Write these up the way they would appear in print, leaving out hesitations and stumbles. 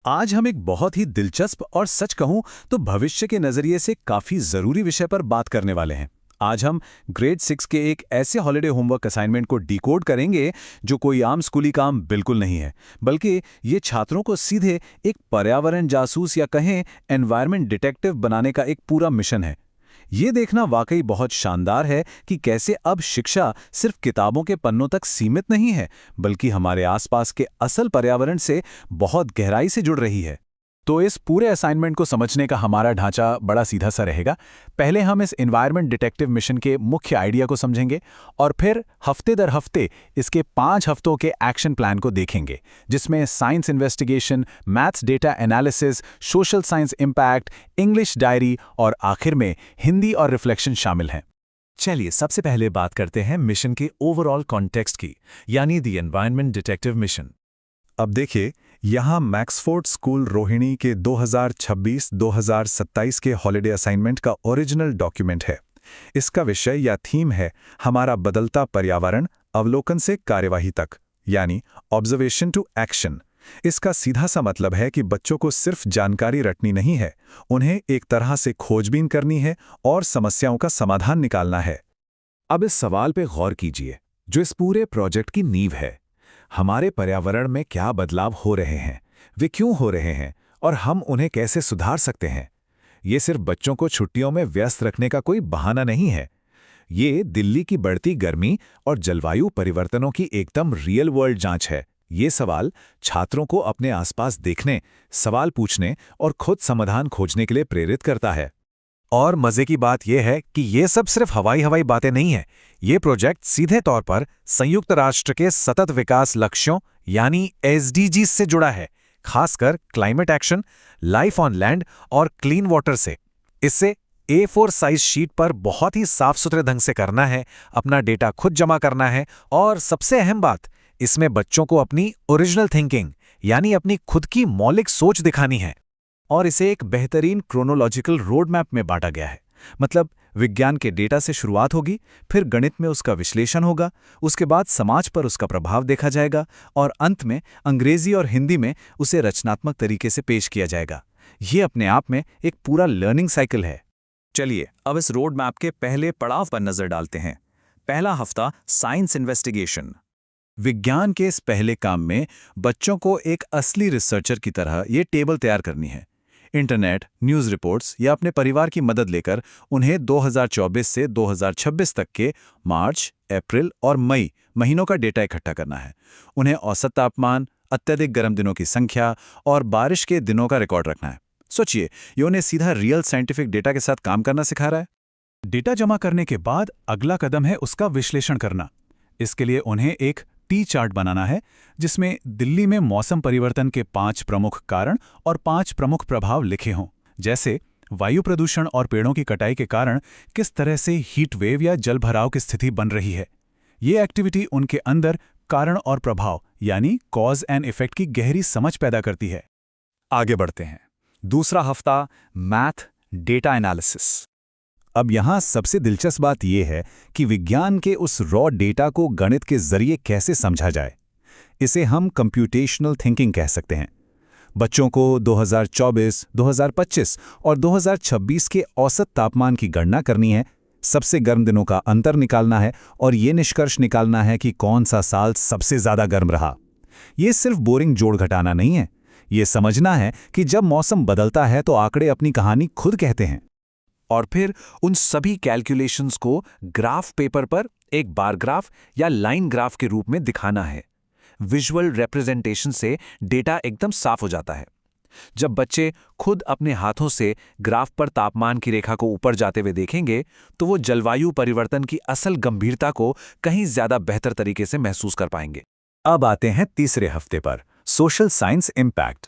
आज हम एक बहुत ही दिलचस्प और सच कहूं तो भविष्य के नजरिए से काफी जरूरी विषय पर बात करने वाले हैं। आज हम ग्रेड 6 के एक ऐसे हॉलिडे होमवर्क असाइनमेंट को डिकोड करेंगे जो कोई आम स्कूली काम बिल्कुल नहीं है, बल्कि ये छात्रों को सीधे एक पर्यावरण जासूस या कहें एनवायरनमेंट डिटेक्टिव बनाने का एक पूरा मिशन है। ये देखना वाकई बहुत शानदार है कि कैसे अब शिक्षा सिर्फ किताबों के पन्नों तक सीमित नहीं है, बल्कि हमारे आसपास के असल पर्यावरण से बहुत गहराई से जुड़ रही है। तो इस पूरे असाइनमेंट को समझने का हमारा ढांचा बड़ा सीधा सा रहेगा। पहले हम इस एनवायरनमेंट डिटेक्टिव मिशन के मुख्य आइडिया को समझेंगे और फिर हफ्ते दर हफ्ते इसके 5 हफ्तों के एक्शन प्लान को देखेंगे, जिसमें science investigation, maths data analysis, social science impact, English diary और आखिर में हिंदी और रिफ्लेक्शन शामिल हैं। चलिए सबसे पहले बात करते हैं मिशन के ओवरऑल कॉन्टेक्स्ट की, यानी द एनवायरनमेंट डिटेक्टिव मिशन। अब देखिए, यहाँ मैक्सफोर्ड स्कूल रोहिणी के 2026-2027 के हॉलिडे असाइनमेंट का ओरिजिनल डॉक्यूमेंट है। इसका विषय या थीम है हमारा बदलता पर्यावरण, अवलोकन से कार्यवाही तक, यानी ऑब्जर्वेशन टू एक्शन। इसका सीधा सा मतलब है कि बच्चों को सिर्फ जानकारी रटनी नहीं है, उन्हें एक तरह से खोजबीन करनी है और समस्याओं का समाधान निकालना है। अब इस सवाल पे गौर कीजिए, जो इस पूरे प्रोजेक्ट की नींव है। हमारे पर्यावरण में क्या बदलाव हो रहे हैं, वे क्यों हो रहे हैं और हम उन्हें कैसे सुधार सकते हैं। ये सिर्फ बच्चों को छुट्टियों में व्यस्त रखने का कोई बहाना नहीं है। ये दिल्ली की बढ़ती गर्मी और जलवायु परिवर्तनों की एकदम रियल वर्ल्ड जांच है। ये सवाल छात्रों को अपने आसपास देखने, सवाल पूछने और खुद समाधान खोजने के लिए प्रेरित करता है। और मजे की बात यह है कि ये सब सिर्फ हवाई बातें नहीं हैं। ये प्रोजेक्ट सीधे तौर पर संयुक्त राष्ट्र के सतत विकास लक्ष्यों यानी SDGs से जुड़ा है, खासकर climate action, life on land और क्लीन वाटर से। इससे A4 साइज शीट पर बहुत ही साफ सुथरे ढंग से करना है, अपना डेटा खुद जमा करना है और सबसे अहम बात, इसमें बच्चों को अपनी ओरिजिनल थिंकिंग यानी अपनी खुद की मौलिक सोच दिखानी है। और इसे एक बेहतरीन क्रोनोलॉजिकल रोड मैप में बांटा गया है। मतलब विज्ञान के डेटा से शुरुआत होगी, फिर गणित में उसका विश्लेषण होगा, उसके बाद समाज पर उसका प्रभाव देखा जाएगा और अंत में अंग्रेजी और हिंदी में उसे रचनात्मक तरीके से पेश किया जाएगा। ये अपने आप में एक पूरा लर्निंग साइकिल है। चलिए अब इस रोड मैप के पहले पड़ाव पर नजर डालते हैं। पहला हफ्ता साइंस इन्वेस्टिगेशन। विज्ञान के इस पहले काम में बच्चों को एक असली रिसर्चर की तरह ये टेबल तैयार करनी है। इंटरनेट, न्यूज़ रिपोर्ट्स या अपने परिवार की मदद लेकर उन्हें 2024 से 2026 तक के मार्च, अप्रैल और मई महीनों का डेटा इकट्ठा करना है। उन्हें औसत तापमान, अत्यधिक गर्म दिनों की संख्या और बारिश के दिनों का रिकॉर्ड रखना है। सोचिए, ये उन्हें सीधा रियल साइंटिफिक डेटा के साथ काम करना सिखा रहा है। डेटा जमा करने के बाद अगला कदम है उसका विश्लेषण करना। इसके लिए उन्हें एक टी चार्ट बनाना है, जिसमें दिल्ली में मौसम परिवर्तन के 5 प्रमुख कारण और 5 प्रमुख प्रभाव लिखे हों, जैसे वायु प्रदूषण और पेड़ों की कटाई के कारण किस तरह से हीट वेव या जलभराव की स्थिति बन रही है। ये एक्टिविटी उनके अंदर कारण और प्रभाव यानी कॉज एंड इफेक्ट की गहरी समझ पैदा करती है। आगे बढ़ते हैं। दूसरा हफ्ता मैथ डेटा एनालिसिस। अब यहाँ सबसे दिलचस्प बात यह है कि विज्ञान के उस रॉ डेटा को गणित के जरिए कैसे समझा जाए। इसे हम कंप्यूटेशनल थिंकिंग कह सकते हैं। बच्चों को 2024, 2025 और 2026 के औसत तापमान की गणना करनी है, सबसे गर्म दिनों का अंतर निकालना है और ये निष्कर्ष निकालना है कि कौन सा साल सबसे ज़्यादा गर्म रहा। ये सिर्फ बोरिंग जोड़ घटाना नहीं है, ये समझना है कि जब मौसम बदलता है तो आंकड़े अपनी कहानी खुद कहते हैं। और फिर उन सभी कैलकुलेशंस को ग्राफ पेपर पर एक बार ग्राफ या लाइन ग्राफ के रूप में दिखाना है। विजुअल रिप्रेजेंटेशन से डेटा एकदम साफ हो जाता है। जब बच्चे खुद अपने हाथों से ग्राफ पर तापमान की रेखा को ऊपर जाते हुए देखेंगे, तो वो जलवायु परिवर्तन की असल गंभीरता को कहीं ज्यादा बेहतर तरीके से महसूस कर पाएंगे। अब आते हैं तीसरे हफ्ते पर, सोशल साइंस इम्पैक्ट।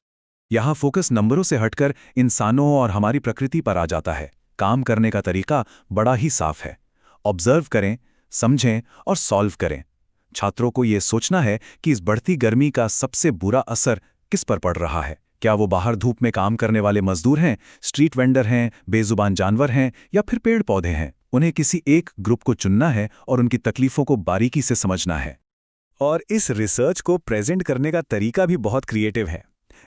यहाँ फोकस नंबरों से हटकर इंसानों और हमारी प्रकृति पर आ जाता है। काम करने का तरीका बड़ा ही साफ है। ऑब्जर्व करें, समझें और सॉल्व करें। छात्रों को यह सोचना है कि इस बढ़ती गर्मी का सबसे बुरा असर किस पर पड़ रहा है। क्या वो बाहर धूप में काम करने वाले मजदूर हैं, स्ट्रीट वेंडर हैं, बेजुबान जानवर हैं या फिर पेड़ पौधे हैं। उन्हें किसी एक ग्रुप को चुनना है और उनकी तकलीफों को बारीकी से समझना है। और इस रिसर्च को प्रेजेंट करने का तरीका भी बहुत क्रिएटिव है।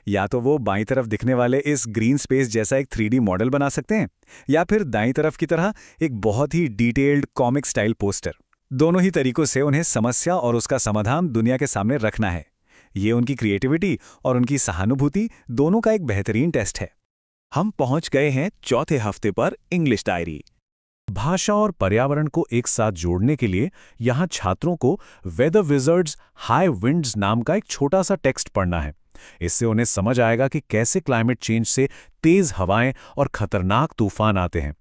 या तो वो बाईं तरफ दिखने वाले इस ग्रीन स्पेस जैसा एक 3D मॉडल बना सकते हैं, या फिर दाईं तरफ की तरह एक बहुत ही डिटेल्ड कॉमिक स्टाइल पोस्टर। दोनों ही तरीकों से उन्हें समस्या और उसका समाधान दुनिया के सामने रखना है। ये उनकी क्रिएटिविटी और उनकी सहानुभूति दोनों का एक बेहतरीन टेस्ट है। हम पहुंच गए हैं चौथे हफ्ते पर इंग्लिश डायरी। भाषा और पर्यावरण को एक साथ जोड़ने के लिए यहाँ छात्रों को वेदर विजर्ड्स हाई विंड्स नाम का एक छोटा सा टेक्स्ट पढ़ना है। इससे उन्हें समझ आएगा कि कैसे क्लाइमेट चेंज से तेज हवाएं और खतरनाक तूफान आते हैं।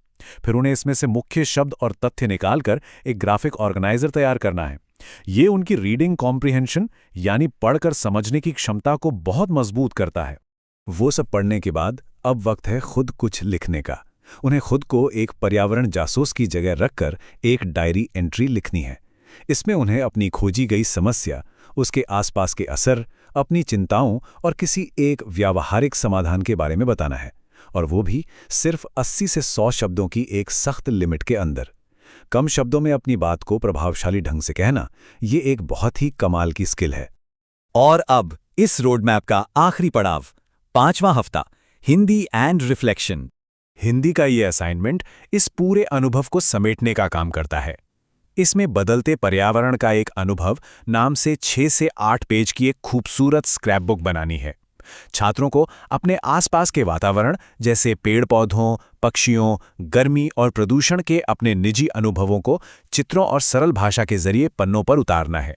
फिर उन्हें इसमें से मुख्य शब्द और तथ्य निकालकर एक ग्राफिक ऑर्गेनाइजर तैयार करना है। ये उनकी रीडिंग कॉम्प्रिहेंशन यानी पढ़कर समझने की क्षमता को बहुत मजबूत करता है। वो सब पढ़ने के बाद अब वक्त है खुद कुछ लिखने का। उन्हें खुद को एक पर्यावरण जासूस की जगह रखकर एक डायरी एंट्री लिखनी है। इसमें उन्हें अपनी खोजी गई समस्या, उसके आसपास के असर, अपनी चिंताओं और किसी एक व्यावहारिक समाधान के बारे में बताना है, और वो भी सिर्फ 80 से 100 शब्दों की एक सख्त लिमिट के अंदर। कम शब्दों में अपनी बात को प्रभावशाली ढंग से कहना, ये एक बहुत ही कमाल की स्किल है। और अब इस रोडमैप का आखिरी पड़ाव, 5वां हफ्ता, हिंदी एंड रिफ्लेक्शन। हिंदी का ये असाइनमेंट इस पूरे अनुभव को समेटने का काम करता है। इसमें बदलते पर्यावरण का एक अनुभव नाम से 6 से 8 पेज की एक खूबसूरत स्क्रैपबुक बनानी है। छात्रों को अपने आसपास के वातावरण जैसे पेड़-पौधों, पक्षियों, गर्मी और प्रदूषण के अपने निजी अनुभवों को चित्रों और सरल भाषा के जरिए पन्नों पर उतारना है।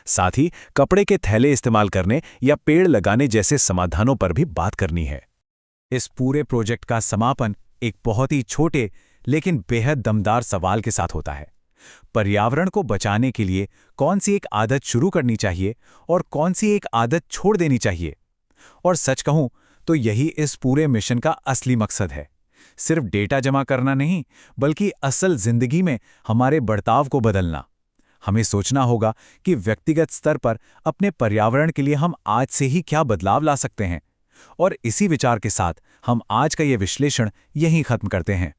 साथ ही कपड़े के थैले इस्तेमाल करने या पेड़ लगाने जैसे समाधानों पर भी बात करनी है। इस पूरे प्रोजेक्ट का समापन एक बहुत ही छोटे लेकिन बेहद दमदार सवाल के साथ होता है। पर्यावरण को बचाने के लिए कौन सी एक आदत शुरू करनी चाहिए और कौन सी एक आदत छोड़ देनी चाहिए? और सच कहूं तो यही इस पूरे मिशन का असली मकसद है। सिर्फ डेटा जमा करना नहीं, बल्कि असल जिंदगी में हमारे बर्ताव को बदलना। हमें सोचना होगा कि व्यक्तिगत स्तर पर अपने पर्यावरण के लिए हम आज से ही क्या बदलाव ला सकते हैं। और इसी विचार के साथ हम आज का ये विश्लेषण यहीं खत्म करते हैं।